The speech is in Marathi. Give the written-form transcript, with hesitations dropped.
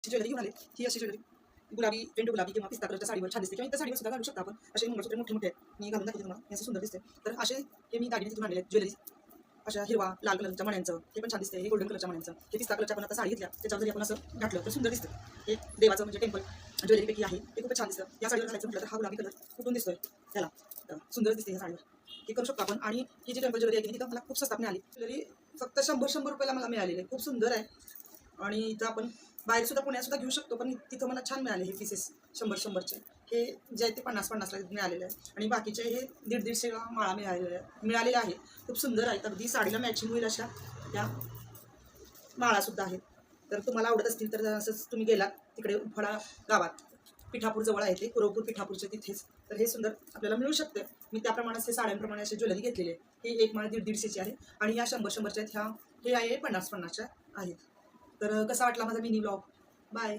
ज्वेलरी घेऊन आले. ही अशी ज्वेलरी गुलाबी, पेंट गुलाबी किंवा पिस्ता कलरच्या साडीवर छान दिसते किंवा इतर साडीवर सुद्धा घालू शकता आपण. असे मंगळसूत्र मोठे मोठे आहेत, मी घालून दाखवते तुम्हाला. हे असं सुंदर दिसते. तर असे हे मी दागिने तिथून आणलेले आहेत ज्वेलरी. अशा हिरवा लाल कलरच्या मण्यांचं हे पण छान दिसते. हे गोल्डन कलरच्या मण्यांचं, हे पिस्ता कलरच्या आपण आता साडी घेतल्या त्याच्यावर जरी आपण असं घातलं तर सुंदर दिसतं. हे देवाचं म्हणजे टेम्पल ज्वेलरीपैकी आहे, ते खूपच छान दिसतं. या साडीवर घालायचं म्हटलं तर हा गुलाबी कलर कुठून दिसतोय त्याला, तर सुंदर दिसते ह्या साडीवर. हे करू शकतो आपण. आणि ही जी टेम्पल ज्वेलरी आहे की तिथं मला खूप स्वस्तात मिळाली. ज्वेलरी फक्त 100 रुपयाला मला मिळालेली आहे. खूप सुंदर आहे. आणि इथं आपण बाहेर सुद्धा पुण्यात सुद्धा घेऊ शकतो, पण तिथं मला छान मिळाले हे पीसेस 100चे. हे जे आहे ते 50ला मिळालेले आहे. आणि बाकीचे हे 150 माळा मिळालेल्या आहेत. खूप सुंदर आहेत. अगदी साडीला मॅचिंग होईल अशा त्या माळासुद्धा आहेत. तर तुम्हाला आवडत असतील तर असंच तुम्ही गेलात तिकडे उफाळा गावात, पिठापूर जवळ आहे ते, कुरवपूर पिठापूरच्या तिथेच, तर हे सुंदर आपल्याला मिळू शकते. मी त्याप्रमाणे असे साड्यांप्रमाणे असे ज्वेलरी घेतलेली आहे. ही एक माळ 150ची आहे आणि ह्या 100च्या आहेत. हे आहे 50च्या आहेत. तर कसा वाटला माझा मिनी ब्लॉग. बाय.